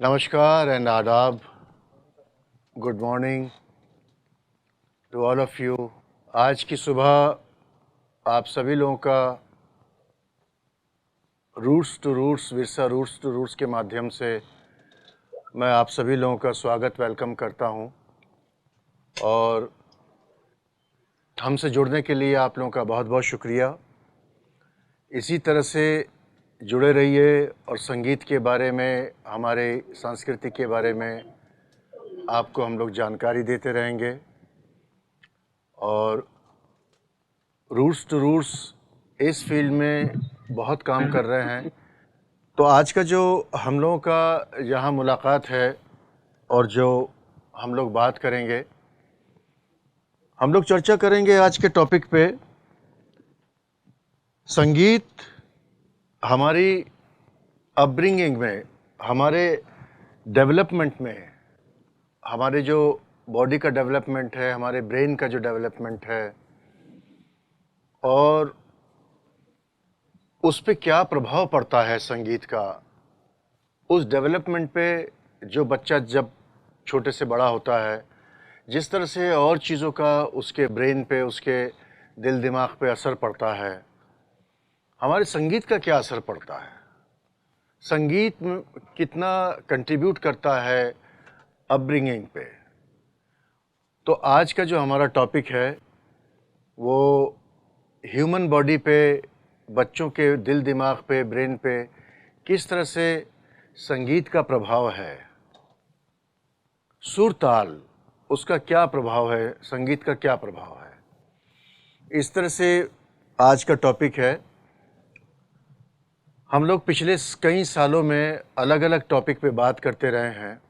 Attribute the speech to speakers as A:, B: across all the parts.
A: नमस्कार एंड आदाब। Good morning to all of you. आज की सुबह आप सभी लोगों का विरसा रूट्स टू रूट्स के माध्यम से मैं आप सभी लोगों का स्वागत वेलकम करता हूं और हमसे जुड़ने के लिए आप लोगों का बहुत बहुत शुक्रिया। इसी तरह से जुड़े रहिए और संगीत के बारे में, हमारे संस्कृति के बारे में आपको हम लोग जानकारी देते रहेंगे और रूट्स टू रूट्स इस फील्ड में बहुत काम कर रहे हैं। तो आज का जो हम लोगों का यहाँ मुलाकात है और जो हम लोग बात करेंगे, हम लोग चर्चा करेंगे आज के टॉपिक पे संगीत हमारी अपब्रिंगिंग में, हमारे डेवलपमेंट में, हमारे जो बॉडी का डेवलपमेंट है, हमारे ब्रेन का जो डेवलपमेंट है और उस पे क्या प्रभाव पड़ता है संगीत का, उस डेवलपमेंट पे जो बच्चा जब छोटे से बड़ा होता है, जिस तरह से और चीज़ों का उसके ब्रेन पे, उसके दिल दिमाग पे असर पड़ता है, हमारे संगीत का क्या असर पड़ता है, संगीत कितना कंट्रीब्यूट करता है अपब्रिंगिंग पे। तो आज का जो हमारा टॉपिक है वो ह्यूमन बॉडी पे, बच्चों के दिल दिमाग पे, ब्रेन पे किस तरह से संगीत का प्रभाव है, सुर ताल उसका क्या प्रभाव है, संगीत का क्या प्रभाव है। इस तरह से आज का टॉपिक है। हम लोग पिछले कई सालों में अलग अलग टॉपिक पे बात करते रहे हैं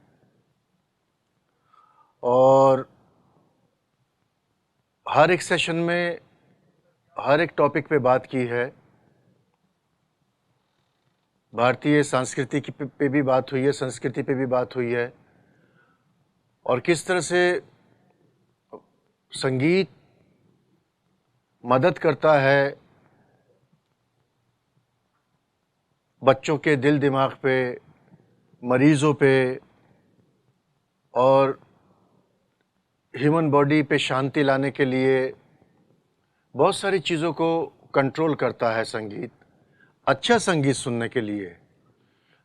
A: और हर एक सेशन में हर एक टॉपिक पे बात की है। भारतीय संस्कृति पे भी बात हुई है, संस्कृति पे भी बात हुई है और किस तरह से संगीत मदद करता है बच्चों के दिल दिमाग पे, मरीज़ों पे और ह्यूमन बॉडी पे शांति लाने के लिए बहुत सारी चीज़ों को कंट्रोल करता है संगीत। अच्छा संगीत सुनने के लिए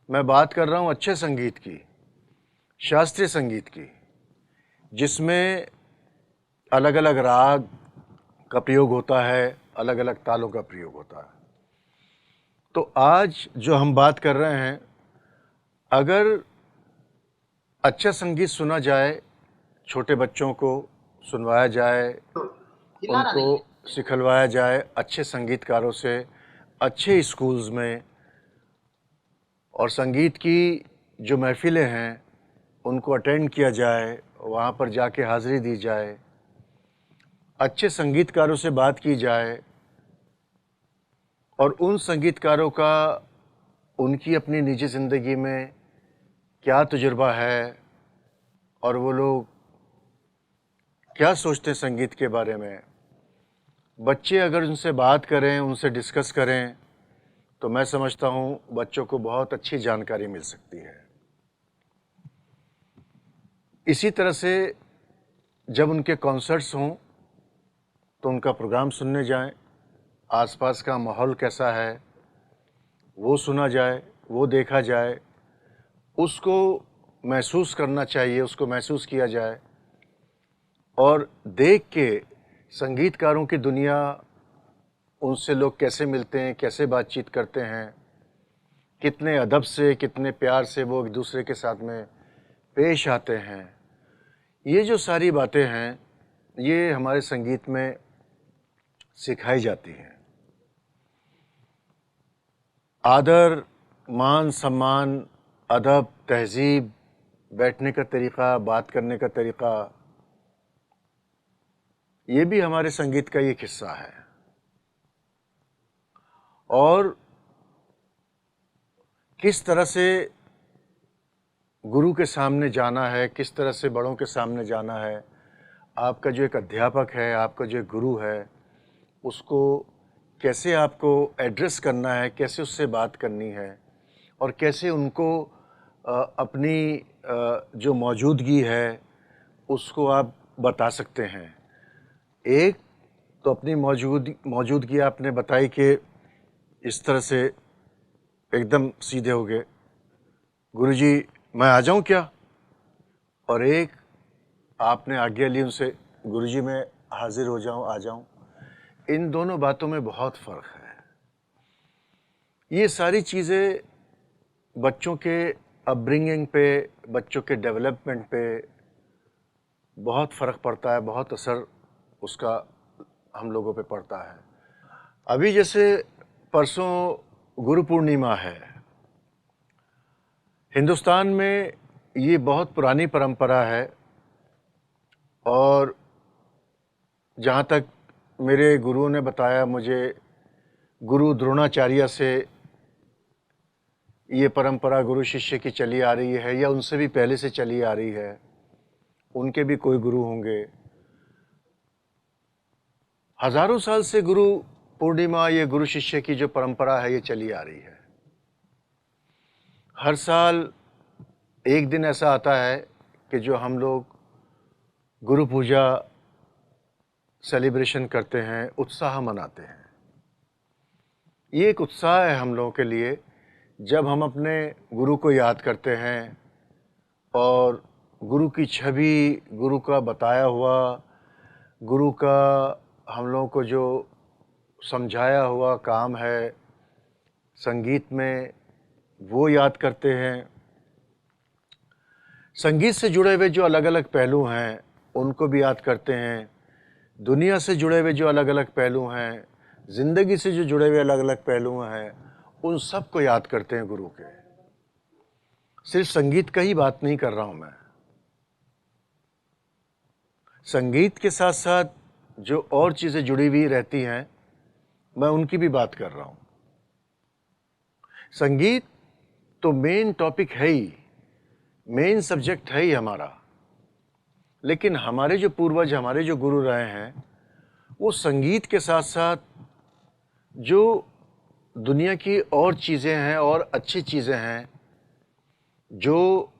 A: मैं बात कर रहा हूँ, अच्छे संगीत की, शास्त्रीय संगीत की, जिसमें अलग अलग राग का प्रयोग होता है, अलग अलग तालों का प्रयोग होता है। तो आज जो हम बात कर रहे हैं, अगर अच्छा संगीत सुना जाए, छोटे बच्चों को सुनवाया जाए, उनको सिखलवाया जाए अच्छे संगीतकारों से, अच्छे स्कूल्स में, और संगीत की जो महफ़िलें हैं उनको अटेंड किया जाए, वहाँ पर जाके हाज़िरी दी जाए, अच्छे संगीतकारों से बात की जाए और उन संगीतकारों का उनकी अपनी निजी ज़िंदगी में क्या तजुर्बा है और वो लोग क्या सोचते हैं संगीत के बारे में, बच्चे अगर उनसे बात करें, उनसे डिस्कस करें, तो मैं समझता हूँ बच्चों को बहुत अच्छी जानकारी मिल सकती है। इसी तरह से जब उनके कॉन्सर्ट्स हों तो उनका प्रोग्राम सुनने जाएं, आसपास का माहौल कैसा है वो सुना जाए, वो देखा जाए, उसको महसूस करना चाहिए, उसको महसूस किया जाए और देख के संगीतकारों की दुनिया, उनसे लोग कैसे मिलते हैं, कैसे बातचीत करते हैं, कितने अदब से, कितने प्यार से वो एक दूसरे के साथ में पेश आते हैं, ये जो सारी बातें हैं ये हमारे संगीत में सिखाई जाती हैं। आदर, मान, सम्मान, अदब, तहज़ीब, बैठने का तरीक़ा, बात करने का तरीक़ा, ये भी हमारे संगीत का एक हिस्सा है। और किस तरह से गुरु के सामने जाना है, किस तरह से बड़ों के सामने जाना है, आपका जो एक अध्यापक है, आपका जो एक गुरु है, उसको कैसे आपको एड्रेस करना है, कैसे उससे बात करनी है और कैसे उनको अपनी जो मौजूदगी है उसको आप बता सकते हैं। एक तो अपनी मौजूदगी आपने बताई कि इस तरह से एकदम सीधे हो गए, गुरुजी मैं आ जाऊं क्या? और एक आपने आज्ञा ली उनसे, गुरुजी मैं हाजिर हो जाऊं, आ जाऊं। इन दोनों बातों में बहुत फ़र्क है। ये सारी चीज़ें बच्चों के अपब्रिंगिंग पे, बच्चों के डेवलपमेंट पे बहुत फ़र्क पड़ता है, बहुत असर उसका हम लोगों पे पड़ता है। अभी जैसे परसों गुरु पूर्णिमा है। हिंदुस्तान में ये बहुत पुरानी परंपरा है और जहाँ तक मेरे गुरुओं ने बताया मुझे, गुरु द्रोणाचार्य से ये परंपरा गुरु शिष्य की चली आ रही है या उनसे भी पहले से चली आ रही है, उनके भी कोई गुरु होंगे। हजारों साल से गुरु पूर्णिमा, ये गुरु शिष्य की जो परंपरा है ये चली आ रही है। हर साल एक दिन ऐसा आता है कि जो हम लोग गुरु पूजा सेलिब्रेशन करते हैं, उत्साह मनाते हैं। ये एक उत्साह है हम लोगों के लिए जब हम अपने गुरु को याद करते हैं और गुरु की छवि, गुरु का बताया हुआ, गुरु का हम लोगों को जो समझाया हुआ काम है संगीत में, वो याद करते हैं। संगीत से जुड़े हुए जो अलग अलग पहलू हैं उनको भी याद करते हैं। दुनिया से जुड़े हुए जो अलग अलग पहलू हैं, ज़िंदगी से जो जुड़े हुए अलग अलग पहलू हैं, उन सब को याद करते हैं गुरु के। सिर्फ संगीत का ही बात नहीं कर रहा हूं मैं, संगीत के साथ साथ जो और चीज़ें जुड़ी हुई रहती हैं मैं उनकी भी बात कर रहा हूं। संगीत तो मेन टॉपिक है ही, मेन सब्जेक्ट है ही हमारा, लेकिन हमारे जो पूर्वज, हमारे जो गुरु रहे हैं, वो संगीत के साथ साथ जो दुनिया की और चीज़ें हैं और अच्छी चीज़ें हैं जो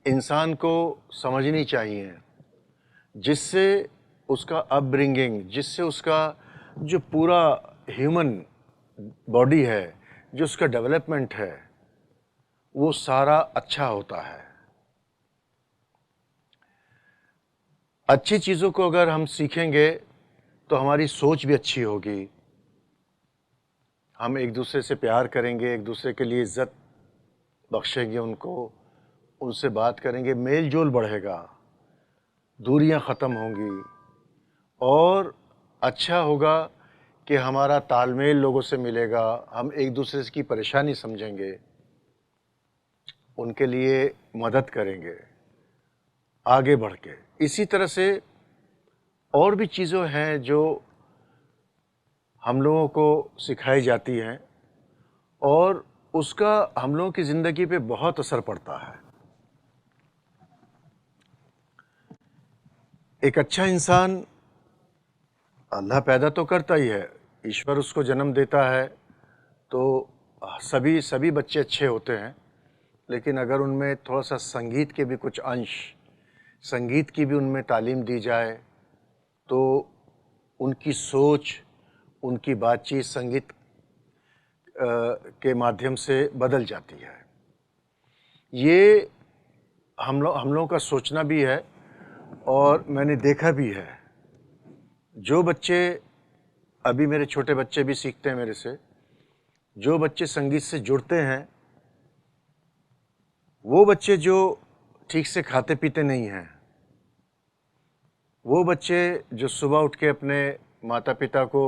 A: इंसान को समझनी चाहिए, जिससे उसका अपब्रिंगिंग, जिससे उसका जो पूरा ह्यूमन बॉडी है, जो उसका डेवलपमेंट है, वो सारा अच्छा होता है। अच्छी चीज़ों को अगर हम सीखेंगे तो हमारी सोच भी अच्छी होगी, हम एक दूसरे से प्यार करेंगे, एक दूसरे के लिए इज्जत बख्शेंगे उनको, उनसे बात करेंगे, मेल जोल बढ़ेगा, दूरियां ख़त्म होंगी और अच्छा होगा कि हमारा तालमेल लोगों से मिलेगा, हम एक दूसरे की परेशानी समझेंगे, उनके लिए मदद करेंगे आगे बढ़ के। इसी तरह से और भी चीज़ें हैं जो हम लोगों को सिखाई जाती हैं और उसका हम लोगों की ज़िंदगी पे बहुत असर पड़ता है। एक अच्छा इंसान अल्लाह पैदा तो करता ही है, ईश्वर उसको जन्म देता है, तो सभी बच्चे अच्छे होते हैं, लेकिन अगर उनमें थोड़ा सा संगीत के भी कुछ अंश, संगीत की भी उनमें तालीम दी जाए तो उनकी सोच, उनकी बातचीत संगीत के माध्यम से बदल जाती है। ये हम लोगों का सोचना भी है और मैंने देखा भी है। जो बच्चे, अभी मेरे छोटे बच्चे भी सीखते हैं मेरे से, जो बच्चे संगीत से जुड़ते हैं, वो बच्चे जो ठीक से खाते पीते नहीं हैं, वो बच्चे जो सुबह उठ के अपने माता पिता को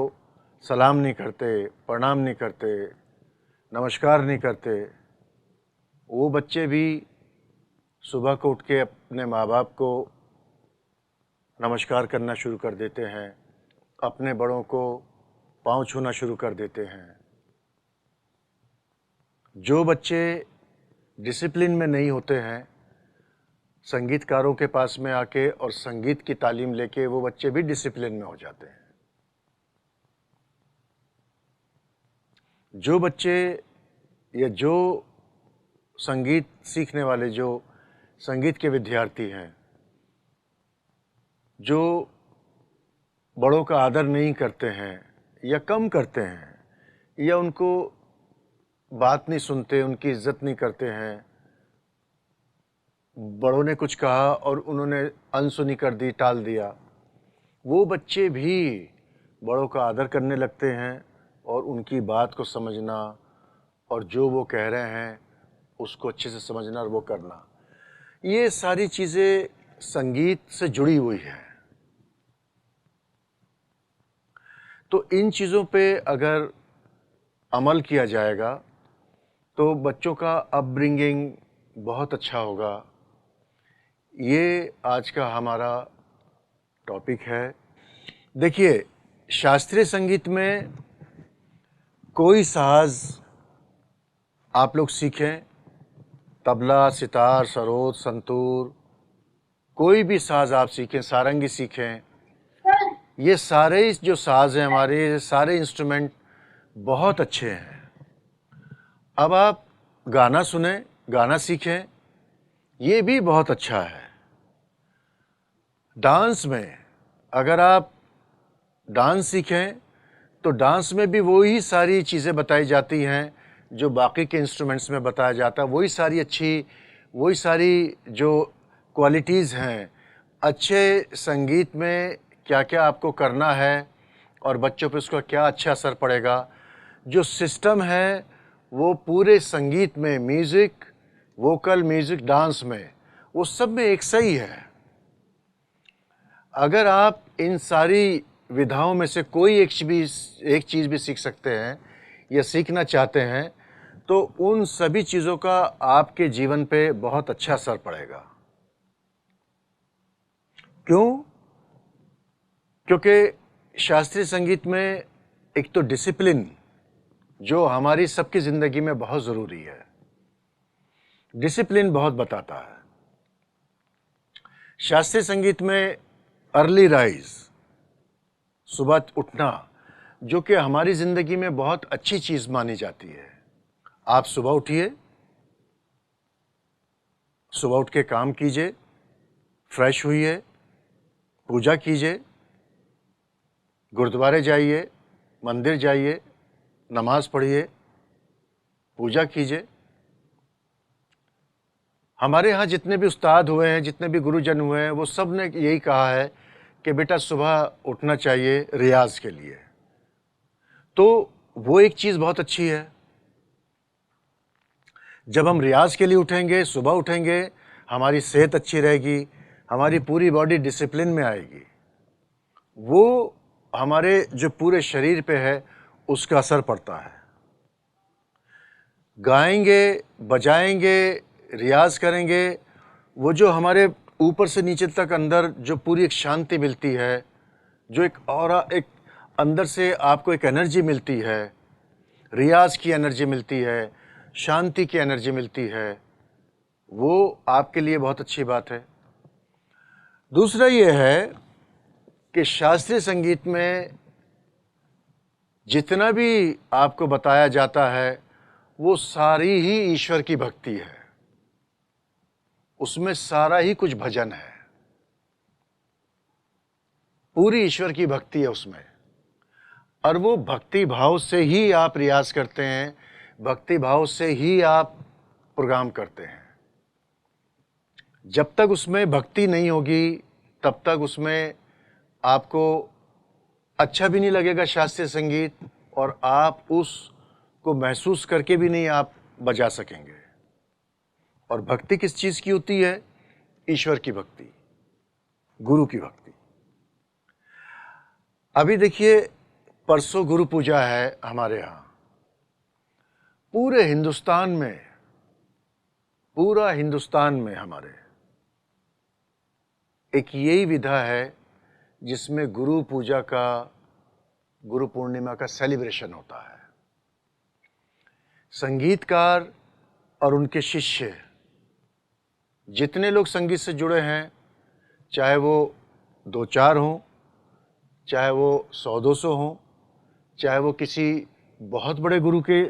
A: सलाम नहीं करते, प्रणाम नहीं करते, नमस्कार नहीं करते, वो बच्चे भी सुबह को उठ के अपने माँ बाप को नमस्कार करना शुरू कर देते हैं, अपने बड़ों को पाँव छूना शुरू कर देते हैं। जो बच्चे डिसिप्लिन में नहीं होते हैं, संगीतकारों के पास में आके और संगीत की तालीम लेके वो बच्चे भी डिसिप्लिन में हो जाते हैं। जो बच्चे या जो संगीत सीखने वाले जो संगीत के विद्यार्थी हैं, जो बड़ों का आदर नहीं करते हैं या कम करते हैं या उनको बात नहीं सुनते, उनकी इज्जत नहीं करते हैं, बड़ों ने कुछ कहा और उन्होंने अनसुनी कर दी, टाल दिया, वो बच्चे भी बड़ों का आदर करने लगते हैं और उनकी बात को समझना और जो वो कह रहे हैं उसको अच्छे से समझना और वो करना, ये सारी चीज़ें संगीत से जुड़ी हुई हैं। तो इन चीज़ों पे अगर अमल किया जाएगा तो बच्चों का अपब्रिंगिंग बहुत अच्छा होगा। ये आज का हमारा टॉपिक है। देखिए, शास्त्रीय संगीत में कोई साज आप लोग सीखें, तबला, सितार, सरोद, संतूर, कोई भी साज आप सीखें, सारंगी सीखें, ये सारे जो साज हैं हमारे, ये सारे इंस्ट्रूमेंट बहुत अच्छे हैं। अब आप गाना सुने, गाना सीखें, ये भी बहुत अच्छा है। डांस में अगर आप डांस सीखें तो डांस में भी वही सारी चीज़ें बताई जाती हैं जो बाकी के इंस्ट्रूमेंट्स में बताया जाता है, वही सारी जो क्वालिटीज़ हैं। अच्छे संगीत में क्या क्या आपको करना है और बच्चों पे उसका क्या अच्छा असर पड़ेगा, जो सिस्टम है वो पूरे संगीत में, म्यूज़िक, वोकल, म्यूज़िक, डांस में, वो सब में एक सही है। अगर आप इन सारी विधाओं में से कोई एक चीज़ भी सीख सकते हैं या सीखना चाहते हैं तो उन सभी चीज़ों का आपके जीवन पे बहुत अच्छा असर पड़ेगा। क्यों? क्योंकि शास्त्रीय संगीत में एक तो डिसिप्लिन जो हमारी सबकी ज़िंदगी में बहुत ज़रूरी है, डिसिप्लिन बहुत बताता है। शास्त्रीय संगीत में अर्ली राइज, सुबह उठना, जो कि हमारी ज़िंदगी में बहुत अच्छी चीज़ मानी जाती है। आप सुबह उठिए, सुबह उठ के काम कीजिए, फ्रेश हुइए, पूजा कीजिए, गुरुद्वारे जाइए, मंदिर जाइए, नमाज़ पढ़िए, पूजा कीजिए। हमारे यहाँ जितने भी उस्ताद हुए हैं, जितने भी गुरुजन हुए हैं, वो सब ने यही कहा है कि बेटा सुबह उठना चाहिए रियाज के लिए। तो वो एक चीज़ बहुत अच्छी है। जब हम रियाज के लिए उठेंगे, सुबह उठेंगे, हमारी सेहत अच्छी रहेगी, हमारी पूरी बॉडी डिसिप्लिन में आएगी, वो हमारे जो पूरे शरीर पे है उसका असर पड़ता है। गाएंगे, बजाएंगे, रियाज करेंगे, वो जो हमारे ऊपर से नीचे तक अंदर जो पूरी एक शांति मिलती है, जो एक ऑरा, एक अंदर से आपको एक एनर्जी मिलती है, रियाज की एनर्जी मिलती है, शांति की एनर्जी मिलती है, वो आपके लिए बहुत अच्छी बात है। दूसरा ये है कि शास्त्रीय संगीत में जितना भी आपको बताया जाता है वो सारी ही ईश्वर की भक्ति है, उसमें सारा ही कुछ भजन है, पूरी ईश्वर की भक्ति है उसमें। और वो भक्ति भाव से ही आप रियाज करते हैं, भक्ति भाव से ही आप प्रोग्राम करते हैं। जब तक उसमें भक्ति नहीं होगी तब तक उसमें आपको अच्छा भी नहीं लगेगा शास्त्रीय संगीत, और आप उसको महसूस करके भी नहीं आप बजा सकेंगे। और भक्ति किस चीज़ की होती है? ईश्वर की भक्ति, गुरु की भक्ति। अभी देखिए, परसों गुरु पूजा है हमारे यहाँ। पूरे हिंदुस्तान में, पूरा हिंदुस्तान में हमारे एक यही विधा है जिसमें गुरु पूजा का, गुरु पूर्णिमा का सेलिब्रेशन होता है। संगीतकार और उनके शिष्य, जितने लोग संगीत से जुड़े हैं, चाहे वो 2-4 हों, चाहे वो 100-200 हों, चाहे वो किसी बहुत बड़े गुरु के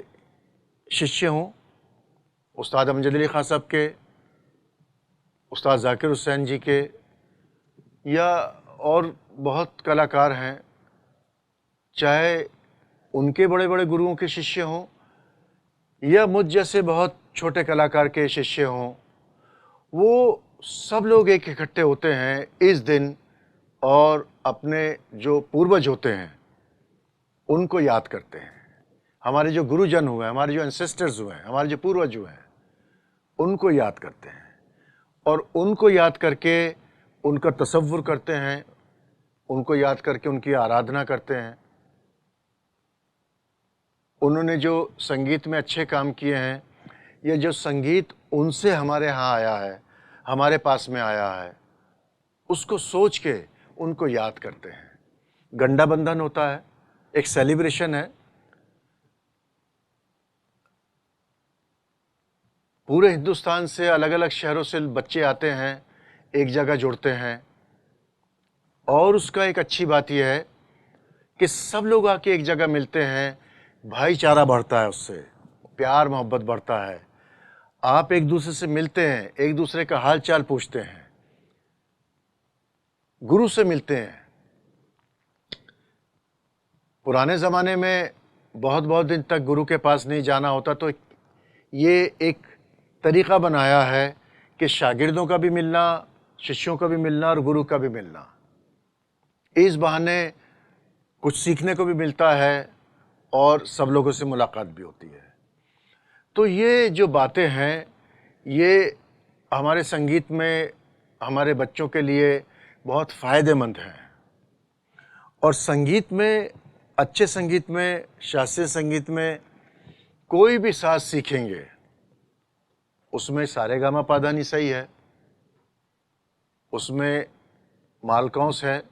A: शिष्य हों, उस्ताद अमजद अली ख़ान साहब के, उस्ताद ज़ाकिर हुसैन जी के, या और बहुत कलाकार हैं, चाहे उनके बड़े बड़े गुरुओं के शिष्य हों या मुझ जैसे बहुत छोटे कलाकार के शिष्य हों, वो सब लोग एक इकट्ठे होते हैं इस दिन और अपने जो पूर्वज होते हैं उनको याद करते हैं। हमारे जो गुरुजन हुए हैं, हमारे जो एंसेस्टर्स हुए हैं, हमारे जो पूर्वज हुए हैं, उनको याद करते हैं और उनको याद करके उनका तसव्वुर करते हैं, उनको याद करके उनकी आराधना करते हैं। उन्होंने जो संगीत में अच्छे काम किए हैं या जो संगीत उनसे हमारे यहाँ आया है, हमारे पास में आया है, उसको सोच के उनको याद करते हैं। गंडा बंधन होता है, एक सेलिब्रेशन है, पूरे हिंदुस्तान से अलग अलग शहरों से बच्चे आते हैं, एक जगह जुड़ते हैं और उसका एक अच्छी बात यह है कि सब लोग आके एक जगह मिलते हैं, भाईचारा बढ़ता है, उससे प्यार मोहब्बत बढ़ता है। आप एक दूसरे से मिलते हैं, एक दूसरे का हाल चाल पूछते हैं, गुरु से मिलते हैं। पुराने ज़माने में बहुत बहुत दिन तक गुरु के पास नहीं जाना होता, तो ये एक तरीक़ा बनाया है कि शागिर्दों का भी मिलना, शिष्यों का भी मिलना और गुरु का भी मिलना। इस बहाने कुछ सीखने को भी मिलता है और सब लोगों से मुलाकात भी होती है। तो ये जो बातें हैं, ये हमारे संगीत में हमारे बच्चों के लिए बहुत फ़ायदेमंद हैं। और संगीत में, अच्छे संगीत में, शास्त्रीय संगीत में कोई भी साज सीखेंगे उसमें सारेगामा पाधानी सही है, उसमें मालकौंस है,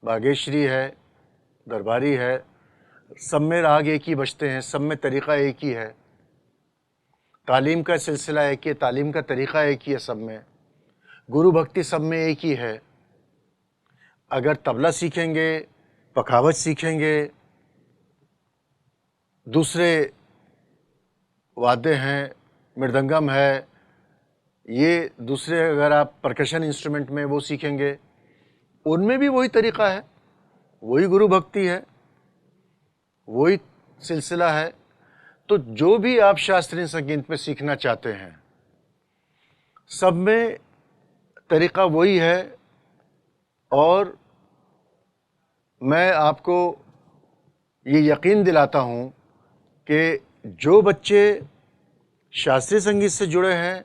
A: बागेश्वरी है, दरबारी है, सब में राग एक ही बजते हैं, सब में तरीक़ा एक ही है, तालीम का सिलसिला एक ही है, तालीम का तरीक़ा एक ही है, सब में गुरु भक्ति सब में एक ही है। अगर तबला सीखेंगे, पखावज सीखेंगे, दूसरे वाद्य हैं, मृदंगम है, ये दूसरे अगर आप परकशन इंस्ट्रूमेंट में वो सीखेंगे, उनमें भी वही तरीक़ा है, वही गुरु भक्ति है, वही सिलसिला है। तो जो भी आप शास्त्रीय संगीत में सीखना चाहते हैं, सब में तरीक़ा वही है। और मैं आपको ये यकीन दिलाता हूँ कि जो बच्चे शास्त्रीय संगीत से जुड़े हैं,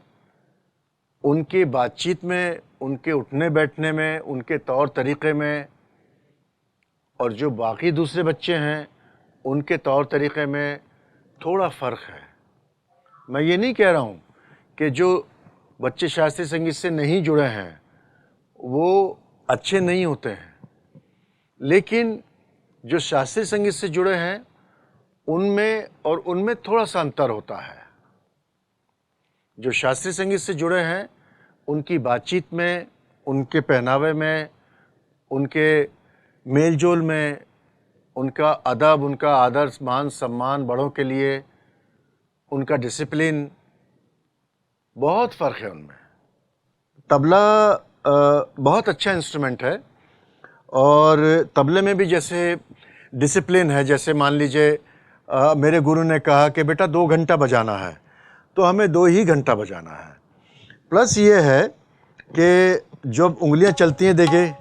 A: उनकी बातचीत में, उनके उठने बैठने में, उनके तौर तरीक़े में, और जो बाकी दूसरे बच्चे हैं उनके तौर तरीक़े में थोड़ा फ़र्क है। मैं ये नहीं कह रहा हूँ कि जो बच्चे शास्त्रीय संगीत से नहीं जुड़े हैं वो अच्छे नहीं होते हैं, लेकिन जो शास्त्रीय संगीत से जुड़े हैं उनमें और उनमें थोड़ा सा अंतर होता है। जो शास्त्रीय संगीत से जुड़े हैं उनकी बातचीत में, उनके पहनावे में, उनके मेलजोल में, उनका अदब, उनका आदर, मान सम्मान, बड़ों के लिए उनका डिसिप्लिन, बहुत फ़र्क है उनमें। तबला बहुत अच्छा इंस्ट्रूमेंट है और तबले में भी जैसे डिसिप्लिन है, जैसे मान लीजिए मेरे गुरु ने कहा कि बेटा 2 घंटा बजाना है, तो हमें 2 ही घंटा बजाना है। प्लस ये है कि जब उंगलियां चलती हैं, देखिए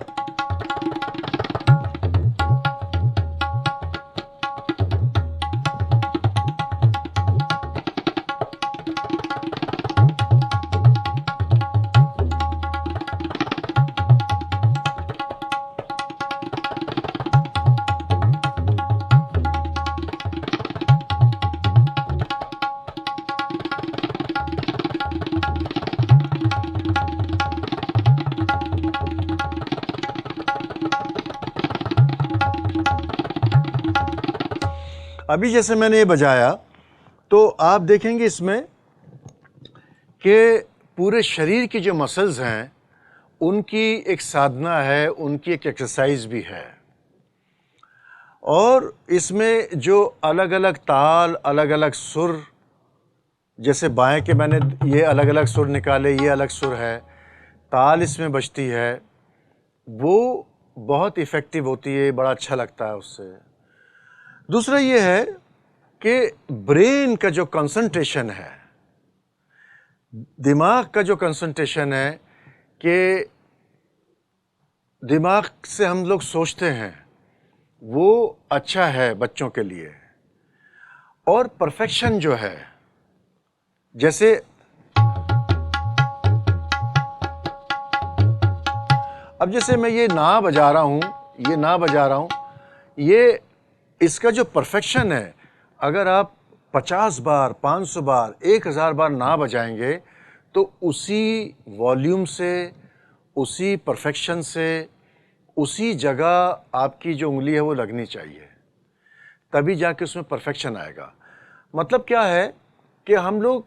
A: अभी जैसे मैंने ये बजाया, तो आप देखेंगे इसमें कि पूरे शरीर की जो मसल्स हैं उनकी एक साधना है, उनकी एक एक्सरसाइज भी है। और इसमें जो अलग अलग ताल, अलग अलग सुर जैसे बाएं के मैंने ये अलग अलग सुर निकाले, ये अलग सुर है, ताल इसमें बजती है, वो बहुत इफ़ेक्टिव होती है, बड़ा अच्छा लगता है उससे। दूसरा ये है कि ब्रेन का जो कंसंट्रेशन है, दिमाग का जो कंसंट्रेशन है, कि दिमाग से हम लोग सोचते हैं, वो अच्छा है बच्चों के लिए। और परफेक्शन जो है, जैसे अब जैसे मैं ये ना बजा रहा हूँ, ये ना बजा रहा हूँ, ये इसका जो परफेक्शन है, अगर आप 50 बार, 500 बार, 1000 बार ना बजाएंगे तो उसी वॉल्यूम से, उसी परफेक्शन से, उसी जगह आपकी जो उंगली है वो लगनी चाहिए, तभी जाके उसमें परफेक्शन आएगा। मतलब क्या है कि हम लोग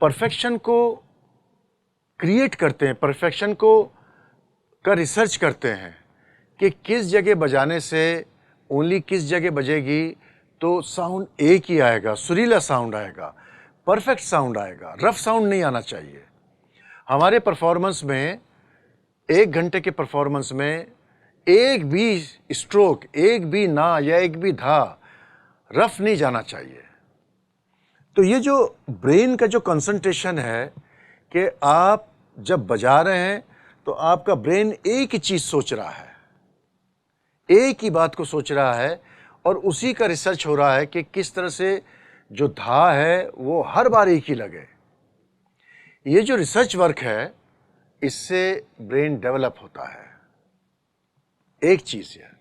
A: परफेक्शन को क्रिएट करते हैं, परफेक्शन को का रिसर्च करते हैं कि किस जगह बजाने से उंगली किस जगह बजेगी तो साउंड एक ही आएगा, सुरीला साउंड आएगा, परफेक्ट साउंड आएगा, रफ साउंड नहीं आना चाहिए। हमारे परफॉर्मेंस में, 1 घंटे के परफॉर्मेंस में एक भी स्ट्रोक, एक भी ना या एक भी धा रफ नहीं जाना चाहिए। तो ये जो ब्रेन का जो कंसंट्रेशन है कि आप जब बजा रहे हैं तो आपका ब्रेन एक ही चीज़ सोच रहा है, एक ही बात को सोच रहा है, और उसी का रिसर्च हो रहा है कि किस तरह से जो धा है वो हर बार एक ही लगे। ये जो रिसर्च वर्क है, इससे ब्रेन डेवलप होता है, एक चीज़ है।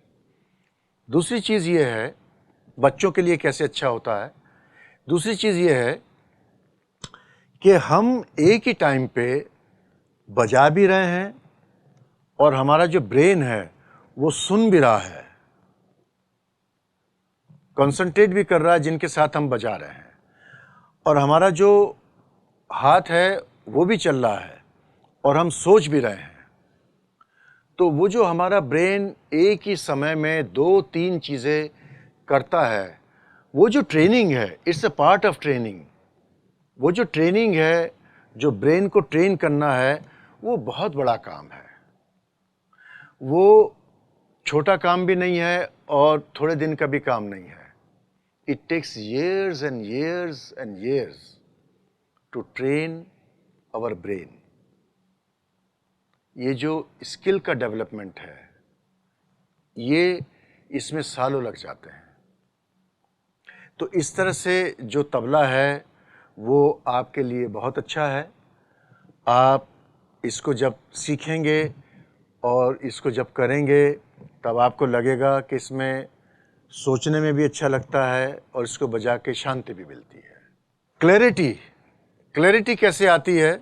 A: दूसरी चीज़ ये है, बच्चों के लिए कैसे अच्छा होता है। दूसरी चीज़ ये है कि हम एक ही टाइम पे बजा भी रहे हैं और हमारा जो ब्रेन है वो सुन भी रहा है, कंसंट्रेट भी कर रहा है जिनके साथ हम बजा रहे हैं, और हमारा जो हाथ है वो भी चल रहा है और हम सोच भी रहे हैं। तो वो जो हमारा ब्रेन एक ही समय में 2-3 चीज़ें करता है, वो जो ट्रेनिंग है, it's a part of training. वो जो ट्रेनिंग है, जो ब्रेन को ट्रेन करना है, वो बहुत बड़ा काम है। वो छोटा काम भी नहीं है और थोड़े दिन का भी काम नहीं है। It takes years and years and years to train our brain। ये जो स्किल का डेवलपमेंट है, ये इसमें सालों लग जाते हैं। तो इस तरह से जो तबला है वो आपके लिए बहुत अच्छा है। आप इसको जब सीखेंगे और इसको जब करेंगे तब आपको लगेगा कि इसमें सोचने में भी अच्छा लगता है और इसको बजा के शांति भी मिलती है। क्लैरिटी कैसे आती है?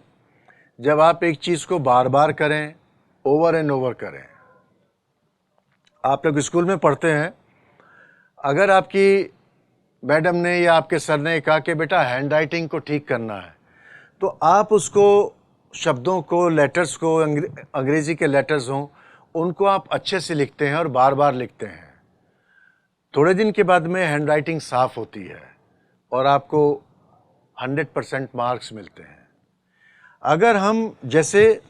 A: जब आप एक चीज़ को बार बार करें, ओवर एंड ओवर करें। आप लोग स्कूल में पढ़ते हैं, अगर आपकी मैडम ने या आपके सर ने कहा कि बेटा हैंड राइटिंग को ठीक करना है, तो आप उसको, शब्दों को, लेटर्स को, अंग्रेज़ी के लेटर्स हों, उनको आप अच्छे से लिखते हैं और बार बार लिखते हैं। थोड़े दिन के बाद में हैंड राइटिंग साफ होती है और आपको 100% मार्क्स मिलते हैं। अगर हम जैसे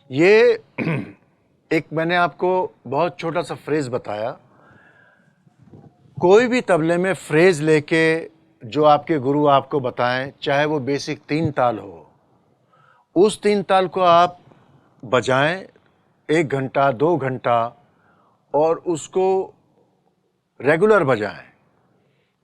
A: ये एक मैंने आपको बहुत छोटा सा फ्रेज बताया। कोई भी तबले में फ्रेज लेके जो आपके गुरु आपको बताएं, चाहे वो बेसिक 3 ताल हो, उस 3 ताल को आप बजाएं 1 घंटा 2 घंटा और उसको रेगुलर बजाएं।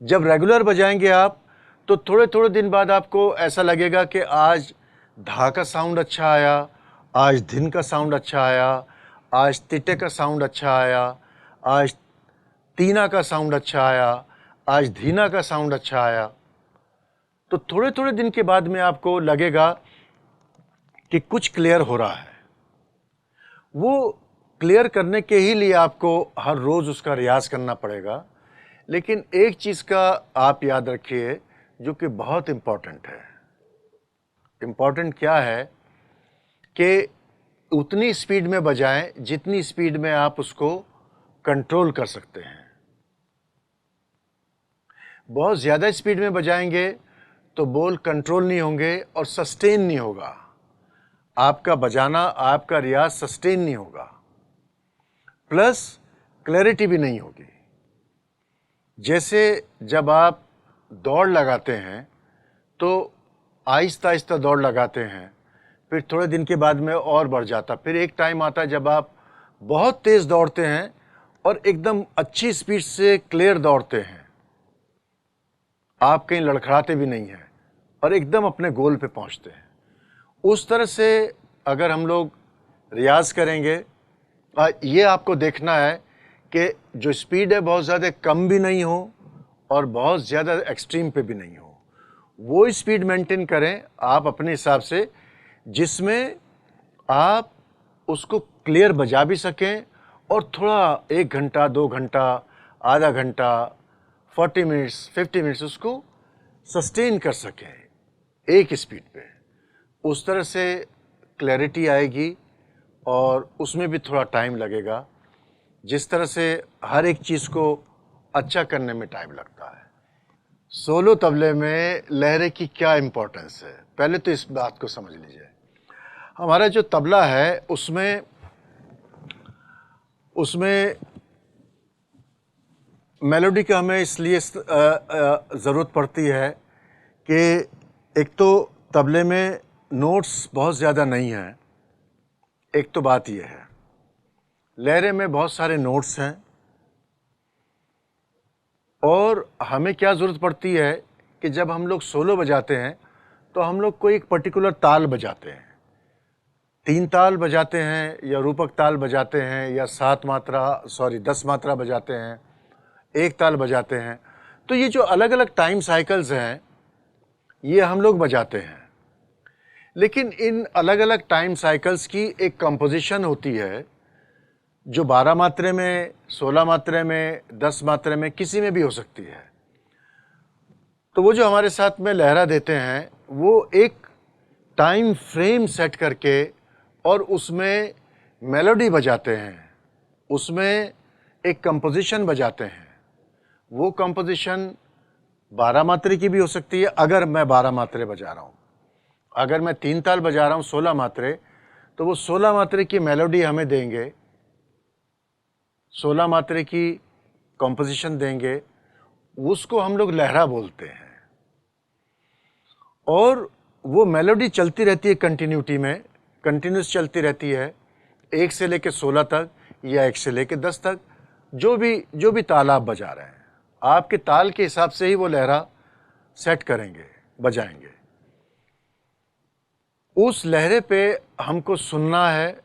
A: जब रेगुलर बजाएंगे आप तो थोड़े थोड़े दिन बाद आपको ऐसा लगेगा कि आज धा का साउंड अच्छा आया, आज धिन का साउंड अच्छा आया, आज तिटे का साउंड अच्छा आया, आज तीना का साउंड अच्छा आया, आज धीना का साउंड अच्छा आया। तो थोड़े थोड़े दिन के बाद में आपको लगेगा कि कुछ क्लियर हो रहा है। वो क्लियर करने के ही लिए आपको हर रोज़ उसका रियाज करना पड़ेगा। लेकिन एक चीज़ का आप याद रखिए, जो कि बहुत इम्पॉर्टेंट है। इम्पॉर्टेंट क्या है कि उतनी स्पीड में बजाएं जितनी स्पीड में आप उसको कंट्रोल कर सकते हैं। बहुत ज़्यादा स्पीड में बजाएंगे तो बोल कंट्रोल नहीं होंगे और सस्टेन नहीं होगा। आपका बजाना, आपका रियाज सस्टेन नहीं होगा, प्लस क्लैरिटी भी नहीं होगी। जैसे जब आप दौड़ लगाते हैं तो आहिस्ता आहिस्ता दौड़ लगाते हैं, फिर थोड़े दिन के बाद में और बढ़ जाता, फिर एक टाइम आता है जब आप बहुत तेज़ दौड़ते हैं और एकदम अच्छी स्पीड से क्लियर दौड़ते हैं, आप कहीं लड़खड़ाते भी नहीं हैं और एकदम अपने गोल पे पहुंचते हैं। उस तरह से अगर हम लोग रियाज करेंगे, ये आपको देखना है कि जो स्पीड है बहुत ज़्यादा कम भी नहीं हो और बहुत ज़्यादा एक्सट्रीम पे भी नहीं हो, वो स्पीड मेंटेन करें आप अपने हिसाब से, जिसमें आप उसको क्लियर बजा भी सकें और थोड़ा 1 घंटा, 2 घंटा, आधा घंटा, 40 मिनट्स, 50 मिनट्स उसको सस्टेन कर सकें एक स्पीड पे। उस तरह से क्लैरिटी आएगी और उसमें भी थोड़ा टाइम लगेगा। जिस तरह से हर एक चीज़ को अच्छा करने में टाइम लगता है। सोलो तबले में लहरे की क्या इम्पोर्टेंस है, पहले तो इस बात को समझ लीजिए। हमारा जो तबला है उसमें मेलोडी का हमें इसलिए ज़रूरत पड़ती है कि एक तो तबले में नोट्स बहुत ज़्यादा नहीं हैं, एक तो बात यह है। लहरे में बहुत सारे नोट्स हैं और हमें क्या ज़रूरत पड़ती है कि जब हम लोग सोलो बजाते हैं तो हम लोग कोई एक पर्टिकुलर ताल बजाते हैं, 3 ताल बजाते हैं या रूपक ताल बजाते हैं या 10 मात्रा बजाते हैं, 1 ताल बजाते हैं। तो ये जो अलग अलग टाइम साइकिल्स हैं ये हम लोग बजाते हैं, लेकिन इन अलग अलग टाइम साइकिल्स की एक कंपोजिशन होती है जो 12 मात्रे में, 16 मात्रे में, 10 मात्रे में, किसी में भी हो सकती है। तो वो जो हमारे साथ में लहरा देते हैं वो एक टाइम फ्रेम सेट करके और उसमें मेलोडी बजाते हैं, उसमें एक कंपोजिशन बजाते हैं। वो कंपोजिशन 12 मात्रे की भी हो सकती है, अगर मैं 12 मात्रे बजा रहा हूँ। अगर मैं 3 ताल बजा रहा हूँ 16 मात्रे, तो वो 16 मात्रे की मेलोडी हमें देंगे, 16 मात्रे की कंपोजिशन देंगे, उसको हम लोग लहरा बोलते हैं। और वो मेलोडी चलती रहती है कंटिन्यूटी में, कंटिन्यूस चलती रहती है 1 से लेके 16 तक या 1 से लेके 10 तक, जो भी ताल आप बजा रहे हैं, आपके ताल के हिसाब से ही वो लहरा सेट करेंगे, बजाएंगे। उस लहरे पे हमको सुनना है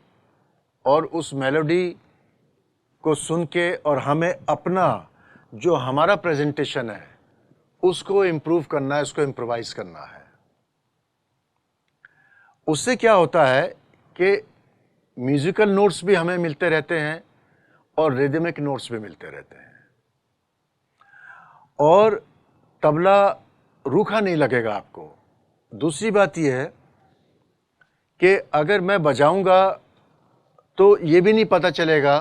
A: और उस मेलोडी को सुन के और हमें अपना जो हमारा प्रेजेंटेशन है उसको इम्प्रूव करना है, उसको इम्प्रोवाइज करना है। उससे क्या होता है कि म्यूजिकल नोट्स भी हमें मिलते रहते हैं और रिदमिक नोट्स भी मिलते रहते हैं और तबला रूखा नहीं लगेगा आपको। दूसरी बात यह है कि अगर मैं बजाऊंगा तो ये भी नहीं पता चलेगा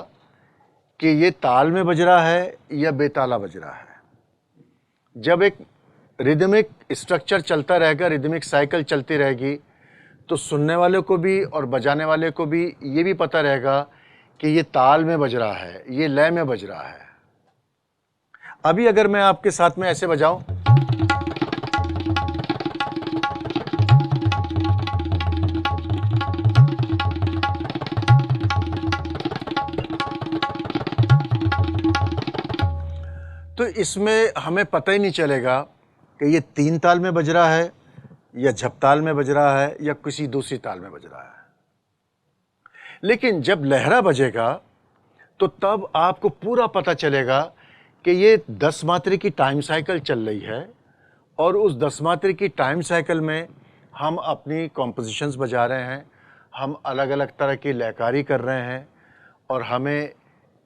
A: कि ये ताल में बज रहा है या बेताला बज रहा है। जब एक रिदमिक स्ट्रक्चर चलता रहेगा, रिदमिक साइकिल चलती रहेगी, तो सुनने वाले को भी और बजाने वाले को भी ये भी पता रहेगा कि ये ताल में बज रहा है, ये लय में बज रहा है। अभी अगर मैं आपके साथ में ऐसे बजाऊं, तो इसमें हमें पता ही नहीं चलेगा कि ये 3 ताल में बज रहा है या झपताल में बज रहा है या किसी दूसरी ताल में बज रहा है। लेकिन जब लहरा बजेगा तो तब आपको पूरा पता चलेगा कि ये 10 मात्रे की टाइम साइकिल चल रही है और उस 10 मात्रे की टाइम साइकिल में हम अपनी कॉम्पोजिशंस बजा रहे हैं, हम अलग अलग तरह की लयकारी कर रहे हैं और हमें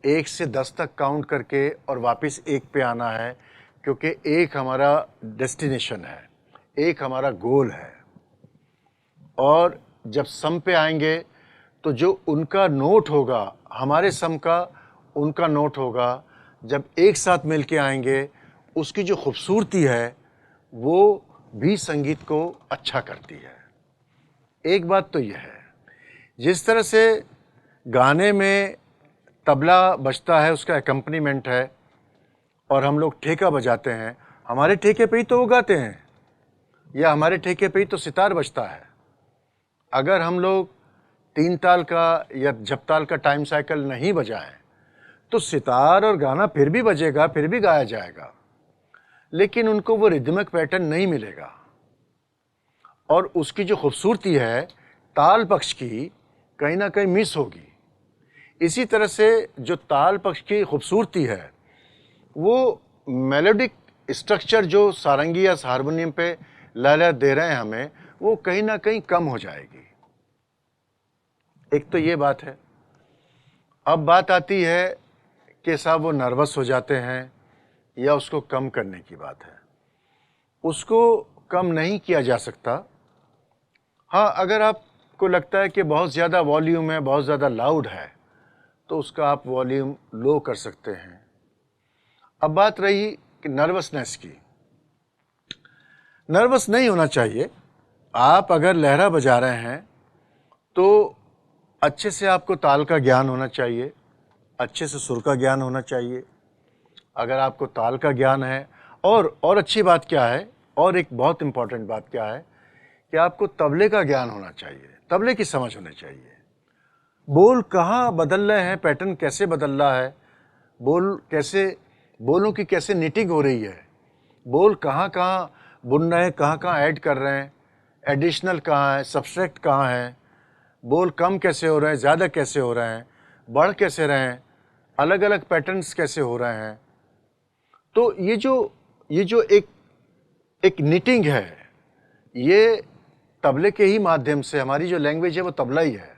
A: 1 से 10 तक काउंट करके और वापस 1 पे आना है, क्योंकि एक हमारा डेस्टिनेशन है, एक हमारा गोल है। और जब सम पे आएंगे तो जो उनका नोट होगा, हमारे सम का उनका नोट होगा, जब एक साथ मिल के आएंगे, उसकी जो खूबसूरती है वो भी संगीत को अच्छा करती है। एक बात तो यह है, जिस तरह से गाने में तबला बजता है, उसका एकम्पनीमेंट है, और हम लोग ठेका बजाते हैं, हमारे ठेके पे ही तो वो गाते हैं, या हमारे ठेके पे ही तो सितार बजता है। अगर हम लोग 3 ताल का या झपताल का टाइम साइकिल नहीं बजाएं तो सितार और गाना फिर भी बजेगा, फिर भी गाया जाएगा, लेकिन उनको वो रिदमिक पैटर्न नहीं मिलेगा। और उसकी जो खूबसूरती है ताल पक्ष की, कहीं ना कहीं मिस होगी। इसी तरह से जो ताल पक्ष की खूबसूरती है, वो मेलोडिक स्ट्रक्चर जो सारंगी या हारमोनियम पे लय दे रहे हैं हमें, वो कहीं ना कहीं कम हो जाएगी। एक तो ये बात है। अब बात आती है कि साहब वो नर्वस हो जाते हैं, या उसको कम करने की बात है। उसको कम नहीं किया जा सकता। हाँ, अगर आपको लगता है कि बहुत ज़्यादा वॉल्यूम है, बहुत ज़्यादा लाउड है, तो उसका आप वॉल्यूम लो कर सकते हैं। अब बात रही कि नर्वसनेस की। नर्वस नहीं होना चाहिए। आप अगर लहरा बजा रहे हैं तो अच्छे से आपको ताल का ज्ञान होना चाहिए, अच्छे से सुर का ज्ञान होना चाहिए। अगर आपको ताल का ज्ञान है, और अच्छी बात क्या है, और एक बहुत इम्पॉर्टेंट बात क्या है कि आपको तबले का ज्ञान होना चाहिए, तबले की समझ होनी चाहिए। बोल कहाँ बदल रहे हैं, पैटर्न कैसे बदल रहा है, बोलों की कैसे निटिंग हो रही है, बोल कहाँ कहाँ बुन रहे हैं, कहाँ कहाँ ऐड कर रहे हैं, एडिशनल कहाँ है, सब्सट्रैक्ट कहाँ है, बोल कम कैसे हो रहे हैं, ज़्यादा कैसे हो रहे हैं, बढ़ कैसे रहे हैं, अलग अलग पैटर्न्स कैसे हो रहे हैं। तो ये जो एक निटिंग है, ये तबले के ही माध्यम से, हमारी जो लैंग्वेज है वो तबला ही है।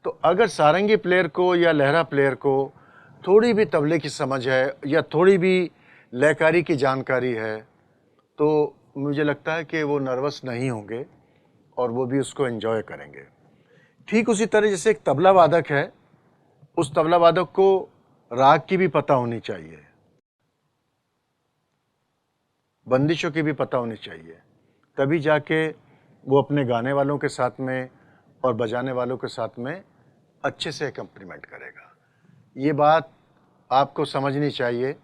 A: तो अगर सारंगी प्लेयर को या लहरा प्लेयर को थोड़ी भी तबले की समझ है, या थोड़ी भी लयकारी की जानकारी है, तो मुझे लगता है कि वो नर्वस नहीं होंगे और वो भी उसको एंजॉय करेंगे। ठीक उसी तरह जैसे एक तबला वादक है, उस तबला वादक को राग की भी पता होनी चाहिए, बंदिशों की भी पता होनी चाहिए, तभी जाके वो अपने गाने वालों के साथ में और बजाने वालों के साथ में अच्छे से एकम्पनीमेंट करेगा। ये बात आपको समझनी चाहिए।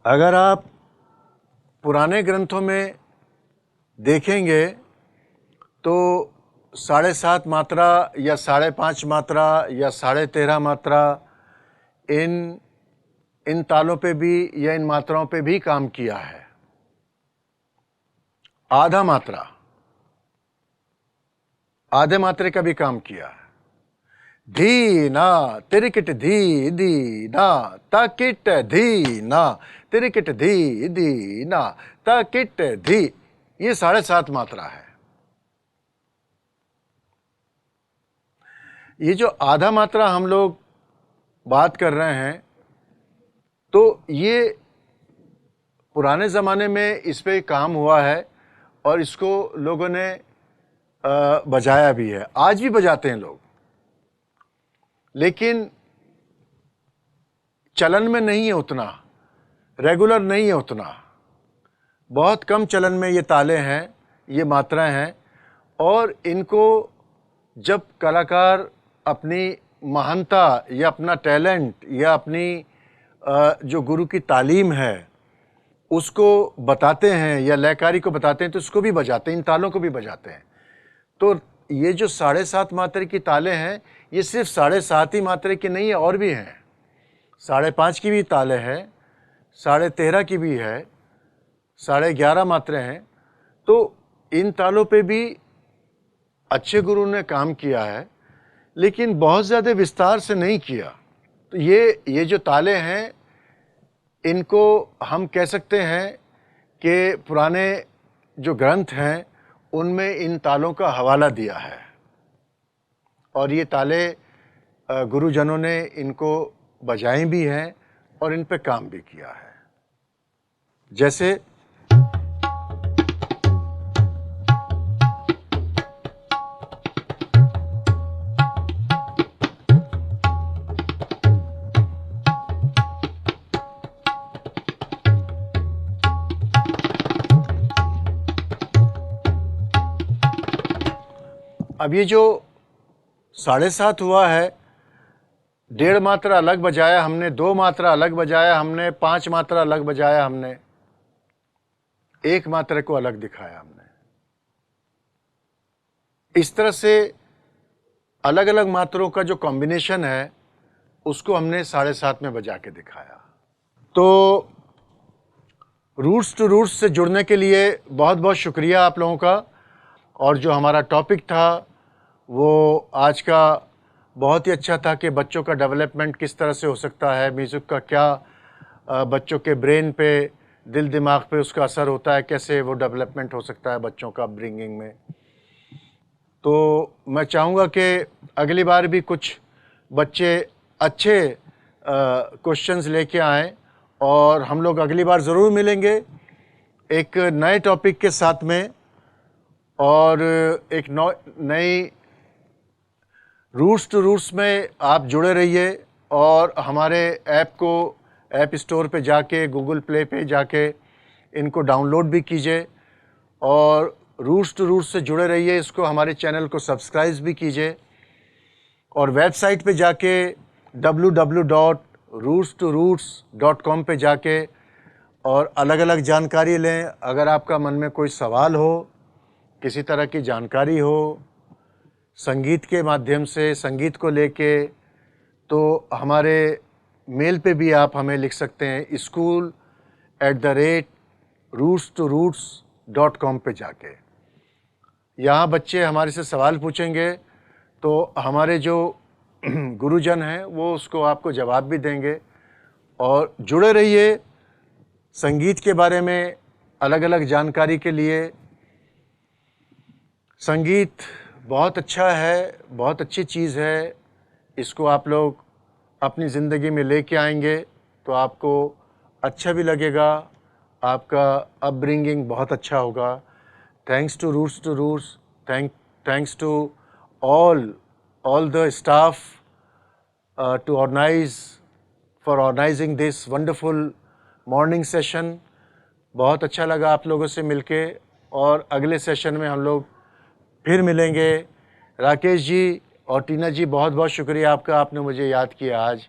A: अगर आप पुराने ग्रंथों में देखेंगे तो 7.5 मात्रा या 5.5 मात्रा या 13.5 मात्रा इन तालों पे भी या इन मात्राओं पे भी काम किया है। आधे मात्रे का भी काम किया है। धी ना तिरिकिट धी धी ना ताकिट धी ना तिरिकिट धी धी ना ताकिट धी, ये 7.5 मात्रा है। ये जो आधा मात्रा हम लोग बात कर रहे हैं, तो ये पुराने ज़माने में इस पे काम हुआ है और इसको लोगों ने बजाया भी है, आज भी बजाते हैं लोग, लेकिन चलन में नहीं है उतना, रेगुलर नहीं है उतना। बहुत कम चलन में ये ताले हैं, ये मात्राएं हैं, और इनको जब कलाकार अपनी महानता या अपना टैलेंट या अपनी जो गुरु की तालीम है उसको बताते हैं या लयकारी को बताते हैं, तो इसको भी बजाते हैं, इन तालों को भी बजाते हैं। तो ये जो 7.5 मात्रे की ताले हैं, ये सिर्फ 7.5 ही मात्रे की नहीं है, और भी हैं। 5.5 की भी ताले हैं, 13.5 की भी है, 11.5 मात्रे हैं। तो इन तालों पे भी अच्छे गुरु ने काम किया है, लेकिन बहुत ज़्यादा विस्तार से नहीं किया। तो ये जो ताले हैं, इनको हम कह सकते हैं कि पुराने जो ग्रंथ हैं उनमें इन तालों का हवाला दिया है, और ये ताले गुरुजनों ने इनको बजाए भी हैं और इन पे काम भी किया है। जैसे अब ये जो 7.5 हुआ है, 1.5 मात्रा अलग बजाया हमने, 2 मात्रा अलग बजाया हमने, 5 मात्रा अलग बजाया हमने, 1 मात्रा को अलग दिखाया हमने। इस तरह से अलग अलग मात्रों का जो कॉम्बिनेशन है उसको हमने 7.5 में बजा के दिखाया। तो रूट्स टू रूट्स से जुड़ने के लिए बहुत बहुत शुक्रिया आप लोगों का। और जो हमारा टॉपिक था वो आज का बहुत ही अच्छा था कि बच्चों का डेवलपमेंट किस तरह से हो सकता है, म्यूज़िक का क्या बच्चों के ब्रेन पे, दिल दिमाग पे उसका असर होता है, कैसे वो डेवलपमेंट हो सकता है बच्चों का अपब्रिंगिंग में। तो मैं चाहूँगा कि अगली बार भी कुछ बच्चे अच्छे क्वेश्चंस लेके आएँ और हम लोग अगली बार ज़रूर मिलेंगे एक नए टॉपिक के साथ में और एक नई रूट्स टू रूट्स में आप जुड़े रहिए और हमारे ऐप को ऐप स्टोर पे जाके, गूगल प्ले पे जाके इनको डाउनलोड भी कीजिए और रूट्स टू रूट्स से जुड़े रहिए। इसको हमारे चैनल को सब्सक्राइब भी कीजिए और वेबसाइट पे जाके www.rootstorootss.com पे जाके और अलग अलग जानकारी लें। अगर आपका मन में कोई सवाल हो, किसी तरह की जानकारी हो संगीत के माध्यम से, संगीत को लेके, तो हमारे मेल पे भी आप हमें लिख सकते हैं school@rootstorootss.com पे जाके। यहाँ बच्चे हमारे से सवाल पूछेंगे तो हमारे जो गुरुजन हैं वो उसको आपको जवाब भी देंगे। और जुड़े रहिए संगीत के बारे में अलग अलग जानकारी के लिए। संगीत बहुत अच्छा है, बहुत अच्छी चीज़ है। इसको आप लोग अपनी ज़िंदगी में लेके आएंगे तो आपको अच्छा भी लगेगा, आपका अपब्रिंगिंग बहुत अच्छा होगा। Thanks to roots, thanks to all the staff to organizing this wonderful morning session। बहुत अच्छा लगा आप लोगों से मिलके और अगले सेशन में हम लोग फिर मिलेंगे। राकेश जी और टीना जी बहुत बहुत शुक्रिया आपका, आपने मुझे याद किया आज।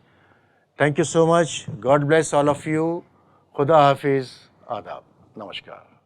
A: Thank you so much. God bless all of you. खुदा हाफिज़। आदाब। नमस्कार।